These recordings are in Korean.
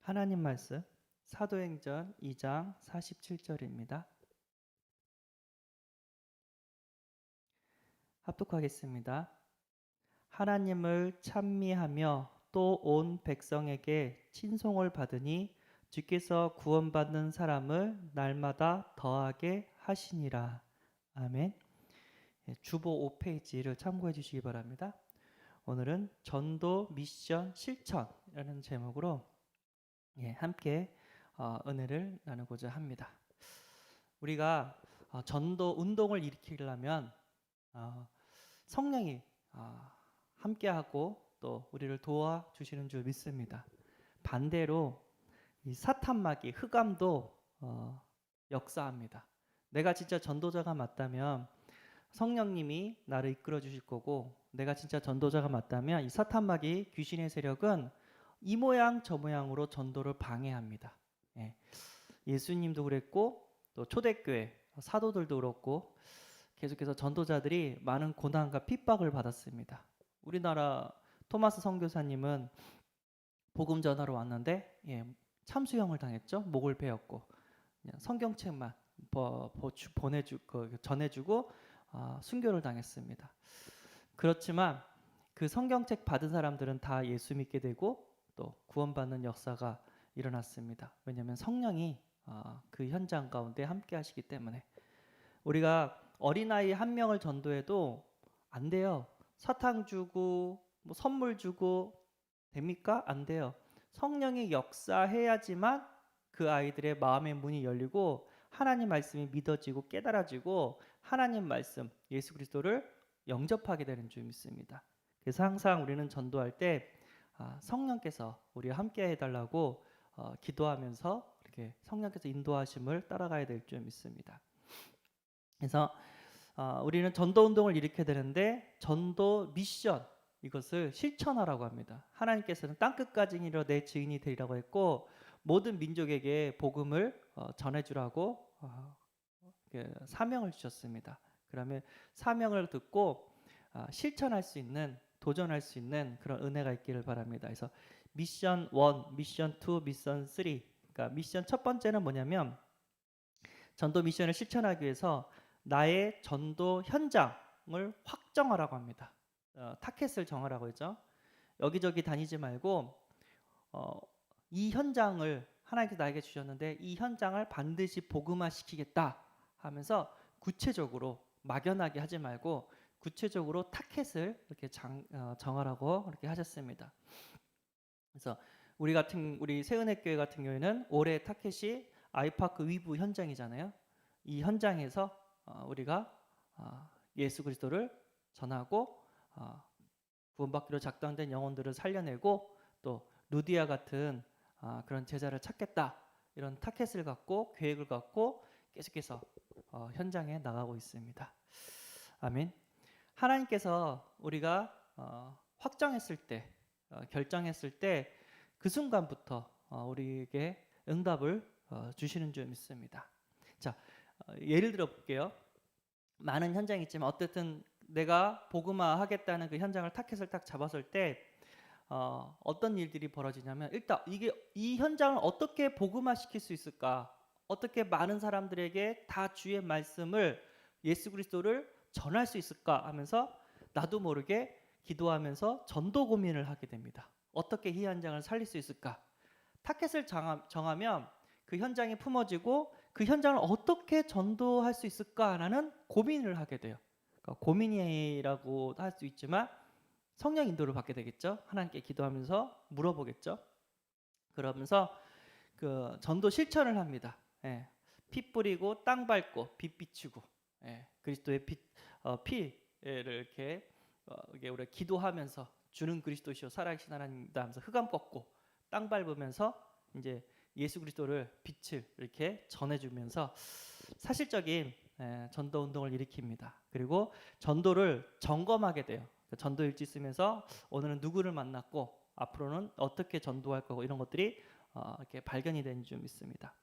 하나님 말씀 사도행전 2장 47절입니다. 합독하겠습니다. 하나님을 찬미하며 또 온 백성에게 친송을 받으니 주께서 구원받는 사람을 날마다 더하게 하시니라. 아멘. 주보 5페이지를 참고해 주시기 바랍니다. 오늘은 전도 미션 실천이라는 제목으로 함께 은혜를 나누고자 합니다. 우리가 전도 운동을 일으키려면 성령이 함께하고 또 우리를 도와주시는 줄 믿습니다. 반대로 이 사탄마귀 흑암도 역사합니다. 내가 진짜 전도자가 맞다면 성령님이 나를 이끌어 주실 거고, 내가 진짜 전도자가 맞다면 이 사탄마귀 귀신의 세력은 이 모양 저 모양으로 전도를 방해합니다. 예수님도 그랬고 또 초대교회 사도들도 그렇고 계속해서 전도자들이 많은 고난과 핍박을 받았습니다. 우리나라 토마스 선교사님은 복음 전하러 왔는데 참수형을 당했죠. 목을 베었고 그냥 성경책만 전해주고 순교를 당했습니다. 그렇지만 그 성경책 받은 사람들은 다 예수 믿게 되고 또 구원받는 역사가 일어났습니다. 왜냐하면 성령이 그 현장 가운데 함께 하시기 때문에. 우리가 어린아이 한 명을 전도해도 안 돼요. 사탕 주고 뭐 선물 주고 됩니까? 안 돼요. 성령이 역사해야지만 그 아이들의 마음의 문이 열리고 하나님 말씀이 믿어지고 깨달아지고 하나님 말씀 예수 그리스도를 영접하게 되는 줄 믿습니다. 그래서 항상 우리는 전도할 때 성령께서 우리와 함께 해달라고 기도하면서 이렇게 성령께서 인도하심을 따라가야 될 줄 믿습니다. 그래서 우리는 전도 운동을 일으켜야 되는데 전도 미션 이것을 실천하라고 합니다. 하나님께서는 땅끝까지 이르러 내 증인이 되리라고 했고 모든 민족에게 복음을 전해주라고 사명을 주셨습니다. 그러면 사명을 듣고 실천할 수 있는, 도전할 수 있는 그런 은혜가 있기를 바랍니다. 그래서 미션 1, 미션 2, 미션 3. 그러니까 미션 첫 번째는 뭐냐면 전도 미션을 실천하기 위해서 나의 전도 현장을 확정하라고 합니다. 타켓을 정하라고 했죠. 여기저기 다니지 말고 이 현장을 하나님께서 나에게 주셨는데 이 현장을 반드시 복음화시키겠다 하면서 구체적으로 막연하게 하지 말고 구체적으로 타켓을 이렇게 정하라고 이렇게 하셨습니다. 그래서 우리 새은혜교회 같은 경우에는 올해 타켓이 아이파크 위브 현장이잖아요. 이 현장에서 우리가 예수 그리스도를 전하고 구원받기로 작정된 영혼들을 살려내고 또 루디아 같은 그런 제자를 찾겠다, 이런 타켓을 갖고 계획을 갖고 계속해서 현장에 나가고 있습니다. 아멘. 하나님께서 우리가 확정했을 때, 결정했을 때 그 순간부터 우리에게 응답을 주시는 줄 믿습니다. 자, 예를 들어 볼게요. 많은 현장이 있지만 어쨌든 내가 복음화 하겠다는 그 현장을 타켓을 딱 잡았을 때 어떤 일들이 벌어지냐면, 일단 이 현장을 어떻게 복음화 시킬 수 있을까, 어떻게 많은 사람들에게 다 주의 말씀을, 예수 그리스도를 전할 수 있을까 하면서 나도 모르게 기도하면서 전도 고민을 하게 됩니다. 어떻게 이 현장을 살릴 수 있을까. 타켓을 정하면 그 현장이 품어지고 그 현장을 어떻게 전도할 수 있을까라는 고민을 하게 돼요. 그러니까 고민이라고 할 수 있지만 성령 인도를 받게 되겠죠. 하나님께 기도하면서 물어보겠죠. 그러면서 그 전도 실천을 합니다. 피 뿌리고 땅 밟고 빛 비추고 그리스도의 피를 이렇게 우리가 기도하면서 주는 그리스도시요 살아계신 하나님이다 하면서 흑암 꺾고 땅 밟으면서 이제 예수 그리스도를 빛을 이렇게 전해주면서 사실적인 전도 운동을 일으킵니다. 그리고 전도를 점검하게 돼요. 전도 일지 쓰면서 오늘은 누구를 만났고 앞으로는 어떻게 전도할 거고 이런 것들이 이렇게 발견이 되는 줄 믿습니다.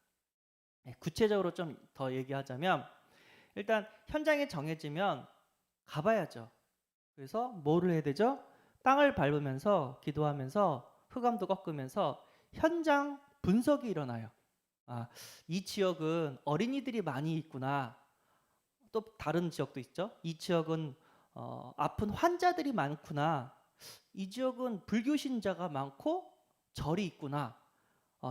구체적으로 좀 더 얘기하자면 일단 현장이 정해지면 가봐야죠. 그래서 뭐를 해야 되죠? 땅을 밟으면서 기도하면서 흑암도 꺾으면서 현장 분석이 일어나요. 이 지역은 어린이들이 많이 있구나. 또 다른 지역도 있죠. 이 지역은 아픈 환자들이 많구나. 이 지역은 불교 신자가 많고 절이 있구나.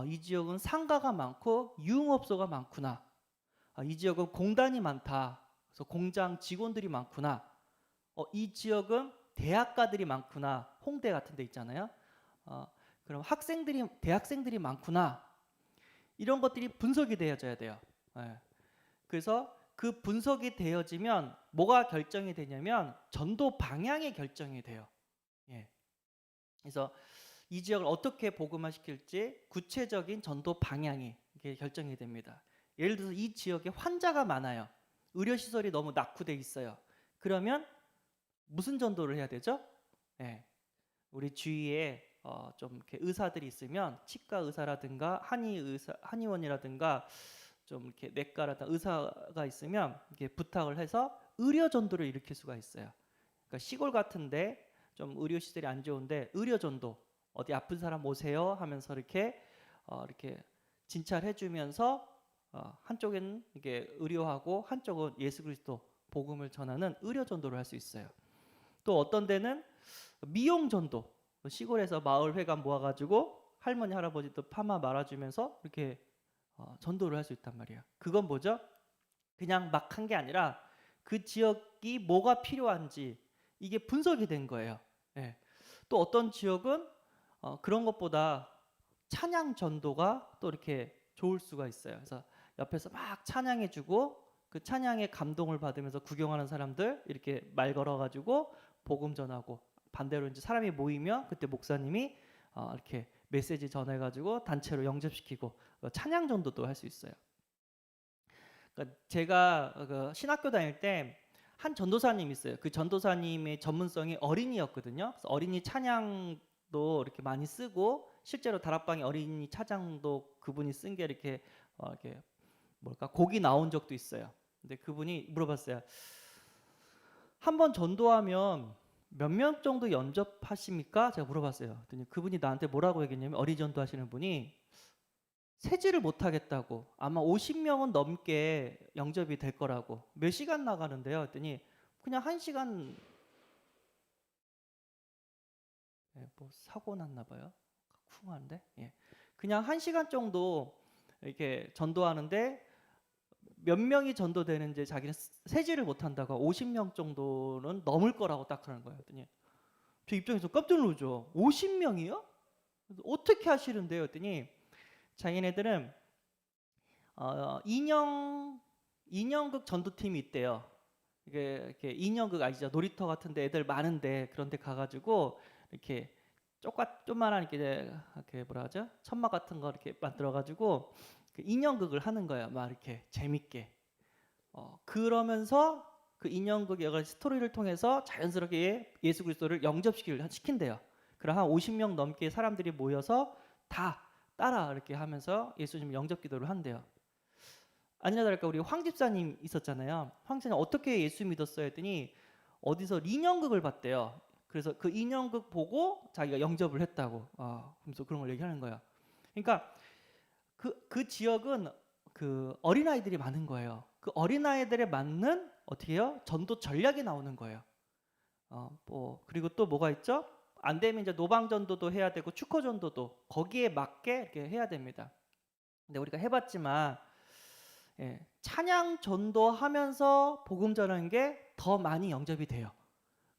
이 지역은 상가가 많고 유흥업소가 많구나. 이 지역은 공단이 많다. 그래서 공장 직원들이 많구나. 이 지역은 대학가들이 많구나. 홍대 같은 데 있잖아요. 그럼 대학생들이 많구나. 이런 것들이 분석이 되어져야 돼요. 예. 그래서 그 분석이 되어지면 뭐가 결정이 되냐면 전도 방향이 결정이 돼요. 예. 그래서 이 지역을 어떻게 복음화시킬지 구체적인 전도 방향이 이게 결정이 됩니다. 예를 들어서 이 지역에 환자가 많아요. 의료시설이 너무 낙후돼 있어요. 그러면 무슨 전도를 해야 되죠? 예. 우리 주위에 좀 이렇게 의사들이 있으면 치과 의사라든가 한의원이라든가 좀 이렇게 내과라든가 의사가 있으면 이렇게 부탁을 해서 의료 전도를 일으킬 수가 있어요. 그러니까 시골 같은데 좀 의료 시설이 안 좋은데 의료 전도 어디 아픈 사람 오세요 하면서 이렇게 진찰해 주면서 한쪽에는 이게 의료하고 한쪽은 예수 그리스도 복음을 전하는 의료 전도를 할 수 있어요. 또 어떤 데는 미용 전도, 시골에서 마을 회관 모아가지고 할머니 할아버지도 파마 말아주면서 이렇게 전도를 할 수 있단 말이에요. 그건 뭐죠? 그냥 막 한 게 아니라 그 지역이 뭐가 필요한지 이게 분석이 된 거예요. 예. 또 어떤 지역은 그런 것보다 찬양 전도가 또 이렇게 좋을 수가 있어요. 그래서 옆에서 막 찬양해주고 그 찬양에 감동을 받으면서 구경하는 사람들 이렇게 말 걸어가지고 복음 전하고, 반대로 이제 사람이 모이면 그때 목사님이 이렇게 메시지 전해가지고 단체로 영접시키고 찬양 전도도 할 수 있어요. 그러니까 제가 그 신학교 다닐 때 한 전도사님 있어요. 그 전도사님의 전문성이 어린이였거든요. 그래서 어린이 찬양도 이렇게 많이 쓰고 실제로 다락방에 어린이 찬양도 그분이 쓴 게 이렇게 곡이 나온 적도 있어요. 근데 그분이 물어봤어요. 한번 전도하면 몇 명 정도 영접하십니까? 제가 물어봤어요. 그랬더니 그분이 나한테 뭐라고 얘기했냐면, 어린이 전도하시는 분이 세지를 못하겠다고, 아마 50명은 넘게 영접이 될 거라고. 몇 시간 나가는데요? 그랬더니 그냥 1시간. 뭐 사고 났나 봐요. 쿵하는데. 예. 그냥 1시간 정도 이렇게 전도하는데 몇 명이 전도되는지 자기는 세지를 못한다고 50명 정도는 넘을 거라고 딱 그러는 거예요. 그랬더니 저 입장에서 깜짝 놀라죠. 50명이요? 어떻게 하시는데요? 그랬더니 자기네들은 인형극 전도팀이 있대요. 이렇게 인형극 아시죠? 놀이터 같은데 애들 많은데 그런데 가가지고 이렇게 조그만한 이렇게 뭐라 하죠? 천막 같은 거 이렇게 만들어가지고 그 인형극을 하는 거예요. 막 이렇게 재밌게. 그러면서 그 인형극 여러 가지 스토리를 통해서 자연스럽게 예수 그리스도를 시킨대요. 그럼 한 50명 넘게 사람들이 모여서 다 따라 이렇게 하면서 예수님 영접 기도를 한대요. 아니나 다를까 우리 황 집사님 있었잖아요. 황 집사님 어떻게 예수 믿었어요? 했더니 어디서 인형극을 봤대요. 그래서 그 인형극 보고 자기가 영접을 했다고. 그러면서 그런 걸 얘기하는 거예요. 그러니까 그 지역은 그 어린아이들이 많은 거예요. 그 어린아이들에 맞는 어떻게 해요? 전도 전략이 나오는 거예요. 그리고 또 뭐가 있죠? 안 되면 이제 노방전도도 해야 되고 축허전도도 거기에 맞게 이렇게 해야 됩니다. 근데 우리가 해봤지만 찬양 전도하면서 복음 전하는 게 더 많이 영접이 돼요.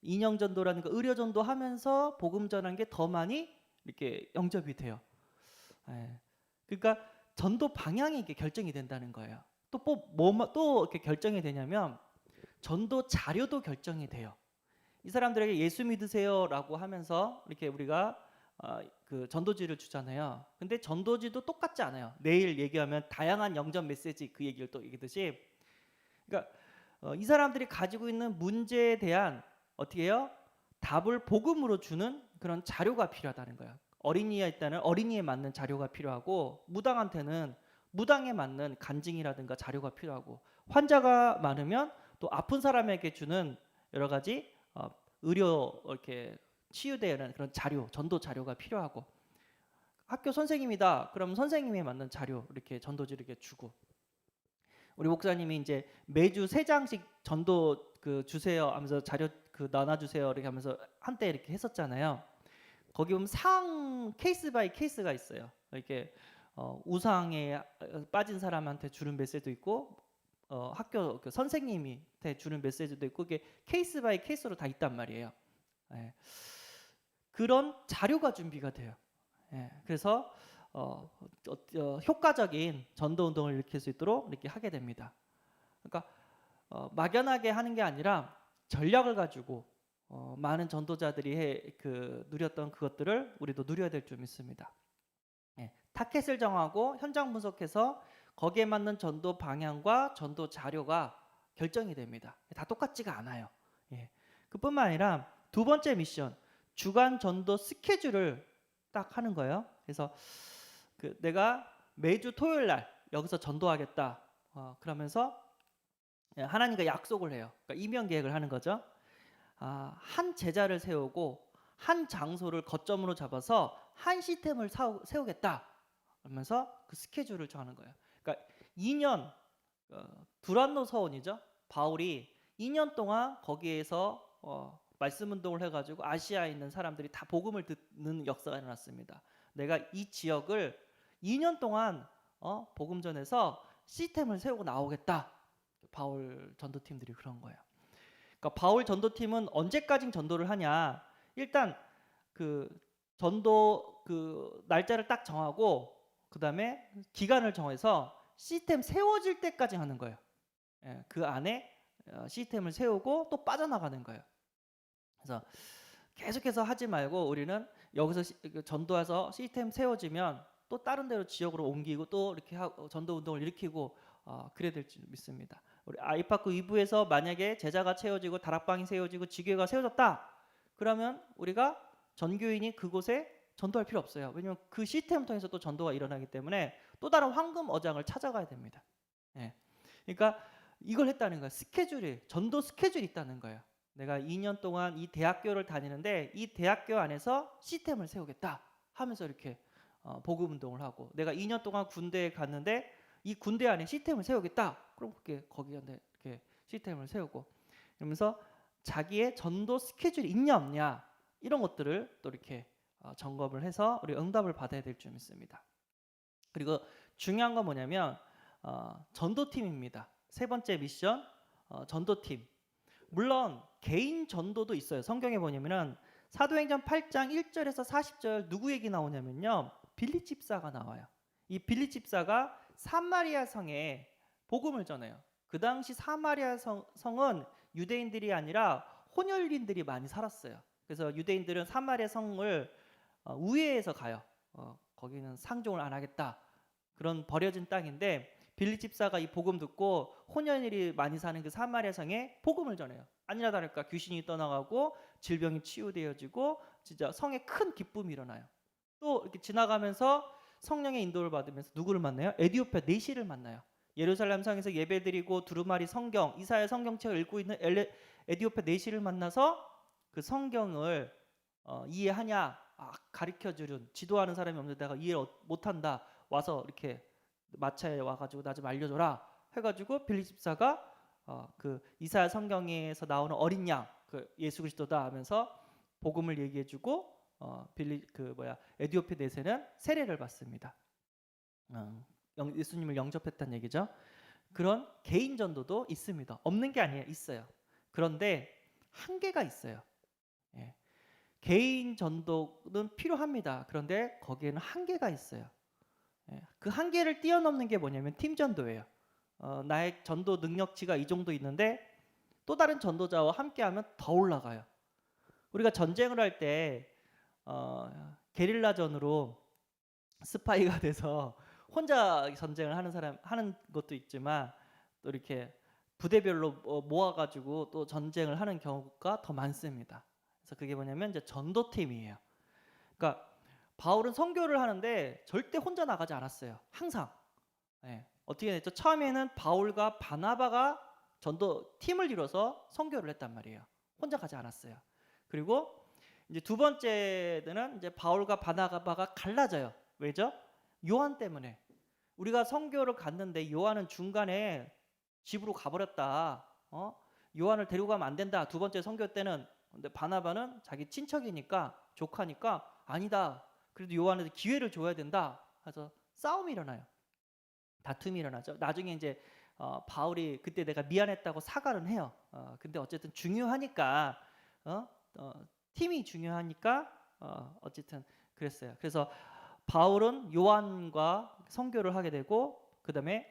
인형 전도라는 거 의료 전도하면서 복음 전하는 게 더 많이 이렇게 영접이 돼요. 그러니까 전도 방향이 이렇게 결정이 된다는 거예요. 또 이렇게 결정이 되냐면 전도 자료도 결정이 돼요. 이 사람들에게 예수 믿으세요라고 하면서 이렇게 우리가 그 전도지를 주잖아요. 근데 전도지도 똑같지 않아요. 내일 얘기하면 다양한 영접 메시지 그 얘기를 또 얘기듯이, 그러니까 이 사람들이 가지고 있는 문제에 대한 어떻게 해요? 답을 복음으로 주는 그런 자료가 필요하다는 거예요. 어린이에 있다는 어린이에 맞는 자료가 필요하고, 무당한테는 무당에 맞는 간증이라든가 자료가 필요하고, 환자가 많으면 또 아픈 사람에게 주는 여러 가지 의료 이렇게 치유되는 그런 자료, 전도 자료가 필요하고, 학교 선생님이다. 그럼 선생님에 맞는 자료 이렇게 전도지 이렇게 주고, 우리 목사님이 이제 매주 3장씩 전도 그 주세요 하면서 자료 그 나눠주세요 이렇게 하면서 한때 이렇게 했었잖아요. 거기 보면 상 케이스 바이 케이스가 있어요. 이렇게 우상에 빠진 사람한테 주는 메시지도 있고, 학교 그 선생님한테 주는 메시지도 있고, 이게 케이스 바이 케이스로 다 있단 말이에요. 예. 그런 자료가 준비가 돼요. 예. 그래서 효과적인 전도 운동을 일으킬 수 있도록 이렇게 하게 됩니다. 그러니까 막연하게 하는 게 아니라 전략을 가지고 많은 전도자들이 누렸던 그것들을 우리도 누려야 될 줄 믿습니다. 예, 타켓을 정하고 현장 분석해서 거기에 맞는 전도 방향과 전도 자료가 결정이 됩니다. 다 똑같지가 않아요. 예, 그뿐만 아니라 두 번째 미션, 주간 전도 스케줄을 딱 하는 거예요. 그래서 내가 매주 토요일 날 여기서 전도하겠다. 그러면서 하나님과 약속을 해요. 그러니까 이면 계획을 하는 거죠. 한 제자를 세우고 한 장소를 거점으로 잡아서 한 시스템을 세우겠다 하면서 그 스케줄을 정하는 거예요. 그러니까 2년 두란노 서원이죠. 바울이 2년 동안 거기에서 말씀 운동을 해가지고 아시아에 있는 사람들이 다 복음을 듣는 역사가 일어났습니다. 내가 이 지역을 2년 동안 복음 전해서 시스템을 세우고 나오겠다. 바울 전도팀들이 그런 거예요. 그러니까 바울 전도팀은 언제까지 전도를 하냐? 일단 그 전도 그 날짜를 딱 정하고 그다음에 기간을 정해서 시스템 세워질 때까지 하는 거예요. 예, 그 안에 시스템을 세우고 또 빠져나가는 거예요. 그래서 계속해서 하지 말고 우리는 여기서 전도해서 시스템 세워지면 또 다른 데로 지역으로 옮기고 또 이렇게 전도 운동을 일으키고 그래야 될 줄 믿습니다. 우리 아이파크 2부에서 만약에 제자가 채워지고 다락방이 세워지고 지교회가 세워졌다. 그러면 우리가 전교인이 그곳에 전도할 필요 없어요. 왜냐하면 그 시스템을 통해서 또 전도가 일어나기 때문에 또 다른 황금 어장을 찾아가야 됩니다. 예. 그러니까 이걸 했다는 거예요. 전도 스케줄이 있다는 거예요. 내가 2년 동안 이 대학교를 다니는데 이 대학교 안에서 시스템을 세우겠다 하면서 이렇게 복음 운동을 하고, 내가 2년 동안 군대에 갔는데 이 군대 안에 시스템을 세우겠다. 그럼 거기에 이렇게 시스템을 세우고, 그러면서 자기의 전도 스케줄이 있냐 없냐 이런 것들을 또 이렇게 점검을 해서 우리 응답을 받아야 될 줄 믿습니다. 그리고 중요한 건 뭐냐면 전도팀입니다. 세 번째 미션, 전도팀. 물론 개인 전도도 있어요. 성경에 보냐면은 사도행전 8장 1절에서 40절 누구 얘기 나오냐면요, 빌립 집사가 나와요. 이 빌립 집사가 사마리아 성에 복음을 전해요. 그 당시 사마리아 성은 유대인들이 아니라 혼혈인들이 많이 살았어요. 그래서 유대인들은 사마리아 성을 우회해서 가요. 거기는 상종을 안 하겠다. 그런 버려진 땅인데 빌립 집사가 이 복음 듣고 혼혈인들이 많이 사는 그 사마리아 성에 복음을 전해요. 아니나 다를까 귀신이 떠나가고 질병이 치유되어지고 진짜 성에 큰 기쁨이 일어나요. 또 이렇게 지나가면서 성령의 인도를 받으면서 누구를 만나요? 에디오피아 내시를 만나요. 예루살렘 성에서 예배드리고 두루마리 성경, 이사야 성경책을 읽고 있는 에디오피아 내시를 만나서 그 성경을 이해하냐? 가르쳐주는, 지도하는 사람이 없는데 내가 이해 못한다. 와서 이렇게 마차에 와가지고 나 좀 알려줘라 해가지고 빌립 집사가 그 이사야 성경에서 나오는 어린 양, 그 예수 그리스도다 하면서 복음을 얘기해주고 에디오피아 내세는 세례를 받습니다. 예수님을 영접했다는 얘기죠. 그런 개인 전도도 있습니다. 없는 게 아니에요. 있어요. 그런데 한계가 있어요. 예. 개인 전도는 필요합니다. 그런데 거기에는 한계가 있어요. 예. 그 한계를 뛰어넘는 게 뭐냐면 팀 전도예요. 나의 전도 능력치가 이 정도 있는데 또 다른 전도자와 함께하면 더 올라가요. 우리가 전쟁을 할 때 게릴라전으로 스파이가 돼서 혼자 전쟁을 하는 것도 있지만 또 이렇게 부대별로 모아가지고 또 전쟁을 하는 경우가 더 많습니다. 그래서 그게 뭐냐면 이제 전도팀이에요. 그러니까 바울은 선교를 하는데 절대 혼자 나가지 않았어요. 항상. 네. 어떻게 됐죠? 처음에는 바울과 바나바가 전도 팀을 이뤄서 선교를 했단 말이에요. 혼자 가지 않았어요. 그리고 이제 두 번째는 이제 바울과 바나바가 갈라져요. 왜죠? 요한 때문에. 우리가 선교를 갔는데 요한은 중간에 집으로 가버렸다. 요한을 데리고 가면 안 된다. 두 번째 선교 때는. 근데 바나바는 자기 친척이니까, 조카니까 아니다. 그래도 요한한테 기회를 줘야 된다. 그래서 싸움이 일어나요. 다툼이 일어나죠. 나중에 이제 바울이 그때 내가 미안했다고 사과는 해요. 근데 어쨌든 중요하니까 팀이 중요하니까 어쨌든 그랬어요. 그래서 바울은 요한과 선교를 하게 되고, 그다음에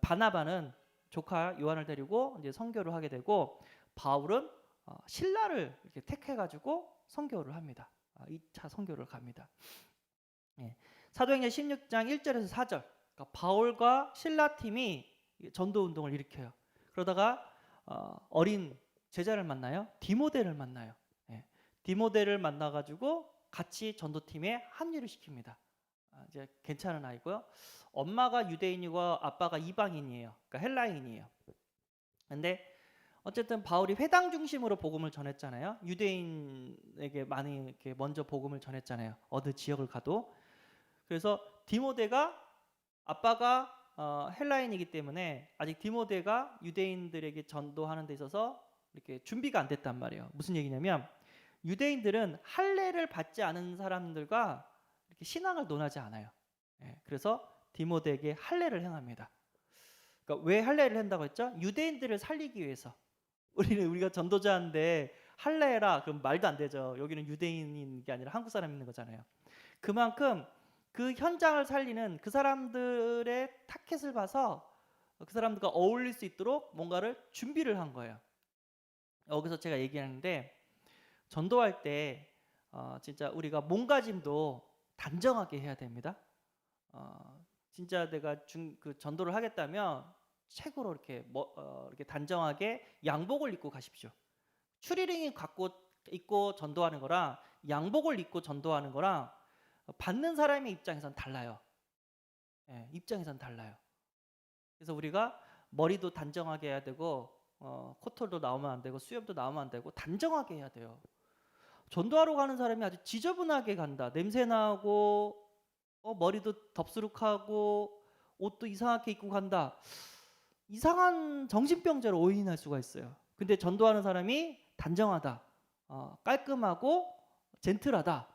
바나바는 조카 요한을 데리고 이제 선교를 하게 되고, 바울은 신라를 이렇게 택해가지고 선교를 합니다. 2차 선교를 갑니다. 예. 사도행전 16장 1절에서 4절. 그러니까 바울과 신라 팀이 전도 운동을 일으켜요. 그러다가 어린 제자를 만나요. 디모데를 만나요. 예. 디모데를 만나가지고 같이 전도팀에 합류를 시킵니다. 이제 괜찮은 아이고요. 엄마가 유대인이고 아빠가 이방인이에요. 그러니까 헬라인이에요. 근데 어쨌든 바울이 회당 중심으로 복음을 전했잖아요. 유대인에게 많이 이렇게 먼저 복음을 전했잖아요. 어느 지역을 가도. 그래서 디모데가 아빠가 헬라인이기 때문에 아직 디모데가 유대인들에게 전도하는 데 있어서 이렇게 준비가 안 됐단 말이에요. 무슨 얘기냐면 유대인들은 할례를 받지 않은 사람들과 이렇게 신앙을 논하지 않아요. 그래서 디모데에게 할례를 행합니다. 그러니까 왜 할례를 한다고 했죠? 유대인들을 살리기 위해서. 우리가 전도자인데 할례라 그럼 말도 안 되죠. 여기는 유대인인 게 아니라 한국 사람 있는 거잖아요. 그만큼 그 현장을 살리는 그 사람들의 타켓을 봐서 그 사람들과 어울릴 수 있도록 뭔가를 준비를 한 거예요. 여기서 제가 얘기하는데 전도할 때 진짜 우리가 몸가짐도 단정하게 해야 됩니다. 진짜 내가 그 전도를 하겠다면 최고로 이렇게 단정하게 양복을 입고 가십시오. 추리링이 입고 전도하는 거랑 양복을 입고 전도하는 거랑 받는 사람의 입장에선 달라요. 입장에선 달라요. 그래서 우리가 머리도 단정하게 해야 되고 코털도 나오면 안 되고 수염도 나오면 안 되고 단정하게 해야 돼요. 전도하러 가는 사람이 아주 지저분하게 간다. 냄새 나고 머리도 덥수룩하고 옷도 이상하게 입고 간다. 이상한 정신병자로 오인할 수가 있어요. 근데 전도하는 사람이 단정하다, 깔끔하고 젠틀하다.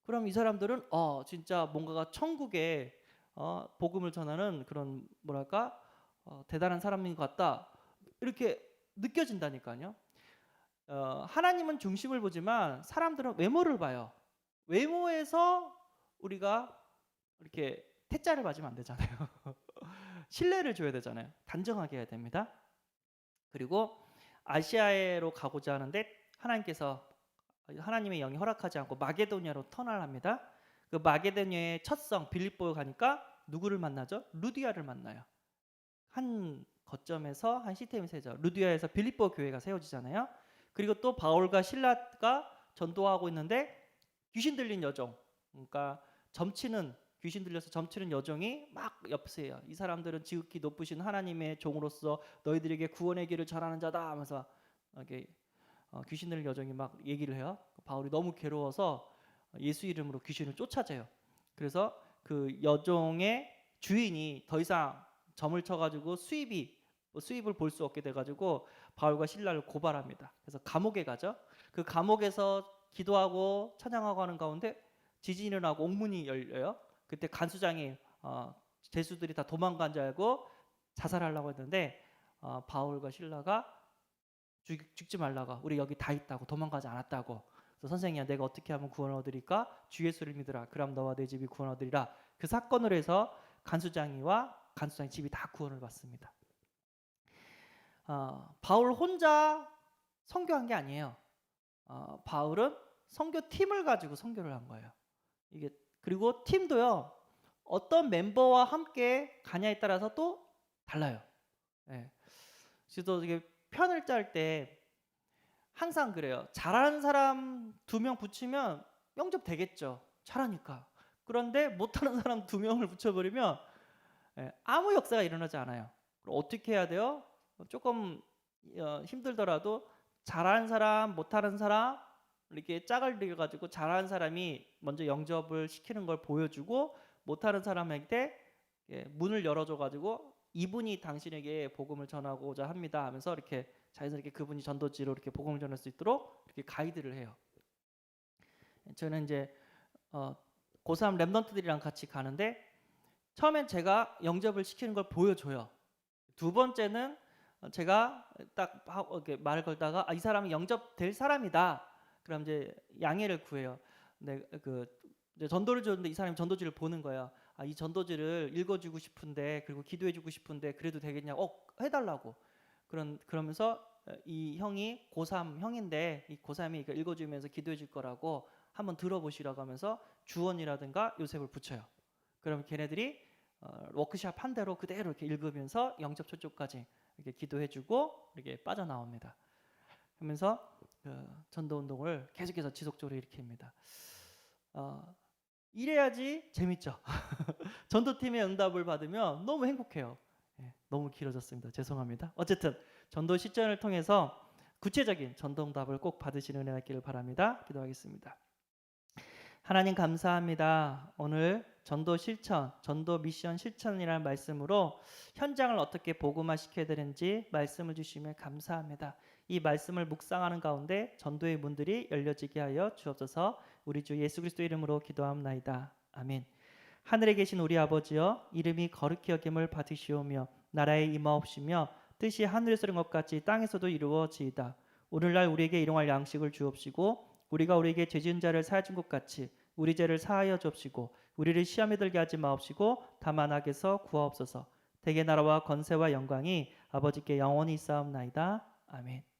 그럼 이 사람들은 진짜 뭔가가 천국에 복음을 전하는 그런 뭐랄까 대단한 사람인 것 같다. 이렇게 느껴진다니까요. 하나님은 중심을 보지만 사람들은 외모를 봐요. 외모에서 우리가 이렇게 태자를 맞으면 안 되잖아요. 신뢰를 줘야 되잖아요. 단정하게 해야 됩니다. 그리고 아시아로 가고자 하는데 하나님의 영이 허락하지 않고 마게도니아로 터널 합니다. 그 마게도니아의 첫 성 빌립보에 가니까 누구를 만나죠? 루디아를 만나요. 한 거점에서 한 시스템이 세죠. 루디아에서 빌립보 교회가 세워지잖아요. 그리고 또 바울과 실라가 전도하고 있는데 귀신 들린 여종, 그러니까 귀신 들려서 점치는 여종이 막 엽세요. 이 사람들은 지극히 높으신 하나님의 종으로서 너희들에게 구원의 길을 전하는 자다 하면서 귀신 들린 여종이 막 얘기를 해요. 바울이 너무 괴로워서 예수 이름으로 귀신을 쫓아져요. 그래서 그 여종의 주인이 더 이상 점을 쳐가지고 수입을 볼 수 없게 돼가지고 바울과 실라를 고발합니다. 그래서 감옥에 가죠. 그 감옥에서 기도하고 찬양하고 하는 가운데 지진이 일어나고 옥문이 열려요. 그때 간수장이 죄수들이 다 도망간 줄 알고 자살하려고 했는데 바울과 실라가 죽지 말라고, 우리 여기 다 있다고, 도망가지 않았다고. 그래서 선생이야, 내가 어떻게 하면 구원을 얻으리까? 주 예수를 믿으라. 그럼 너와 내 집이 구원 얻으리라. 그 사건으로 해서 간수장이 집이 다 구원을 받습니다. 바울 혼자 선교한 게 아니에요. 바울은 선교팀을 가지고 선교를 한 거예요. 그리고 팀도요, 어떤 멤버와 함께 가냐에 따라서 또 달라요. 그래서 이게 편을 짤 때 항상 그래요. 잘하는 사람 2명 붙이면 영접 되겠죠. 잘하니까. 그런데 못하는 사람 2명을 붙여버리면 아무 역사가 일어나지 않아요. 그럼 어떻게 해야 돼요? 조금 힘들더라도 잘하는 사람, 못하는 사람을 이렇게 짝을 들여가지고 잘하는 사람이 먼저 영접을 시키는 걸 보여주고 못하는 사람에게 문을 열어줘가지고 이분이 당신에게 복음을 전하고자 합니다 하면서 이렇게 자연스럽게 그분이 전도지로 이렇게 복음을 전할 수 있도록 이렇게 가이드를 해요. 저는 이제 고3 랩런트들이랑 같이 가는데 처음엔 제가 영접을 시키는 걸 보여줘요. 두 번째는 제가 딱 이렇게 말을 걸다가 이 사람이 영접될 사람이다. 그럼 이제 양해를 구해요. 네, 이제 전도를 줬는데 이 사람이 전도지를 보는 거예요. 이 전도지를 읽어주고 싶은데 그리고 기도해주고 싶은데 그래도 되겠냐고 해달라고. 그러면서 이 형이 고3 형인데 이 고3이 읽어주면서 기도해줄 거라고 한번 들어보시라고 하면서 주원이라든가 요셉을 붙여요. 그러면 걔네들이 워크샵 한 대로 그대로 이렇게 읽으면서 영접 초청까지 이렇게 기도해주고 이렇게 빠져나옵니다. 하면서 전도 운동을 계속해서 지속적으로 일으킵니다. 이래야지 재밌죠. 전도팀의 응답을 받으면 너무 행복해요. 너무 길어졌습니다. 죄송합니다. 어쨌든 전도 실전을 통해서 구체적인 전도 응답을 꼭 받으시는 은혜가 있기를 바랍니다. 기도하겠습니다. 하나님 감사합니다. 오늘 전도 실천, 전도 미션 실천이라는 말씀으로 현장을 어떻게 복음화시켜야 되는지 말씀을 주시며 감사합니다. 이 말씀을 묵상하는 가운데 전도의 문들이 열려지게 하여 주옵소서. 우리 주 예수 그리스도 이름으로 기도합나이다. 아멘. 하늘에 계신 우리 아버지여, 이름이 거룩히 여김을 받으시오며 나라에 임하옵시며 뜻이 하늘에서 이룬 것 같이 땅에서도 이루어지이다. 오늘날 우리에게 일용할 양식을 주옵시고 우리가 우리에게 죄지은 자를 사하여 준 것 같이 우리 죄를 사하여 주옵시고 우리를 시험에 들게 하지 마옵시고 다만 악에서 구하옵소서. 대개 나라와 권세와 영광이 아버지께 영원히 있사옵나이다. 아멘.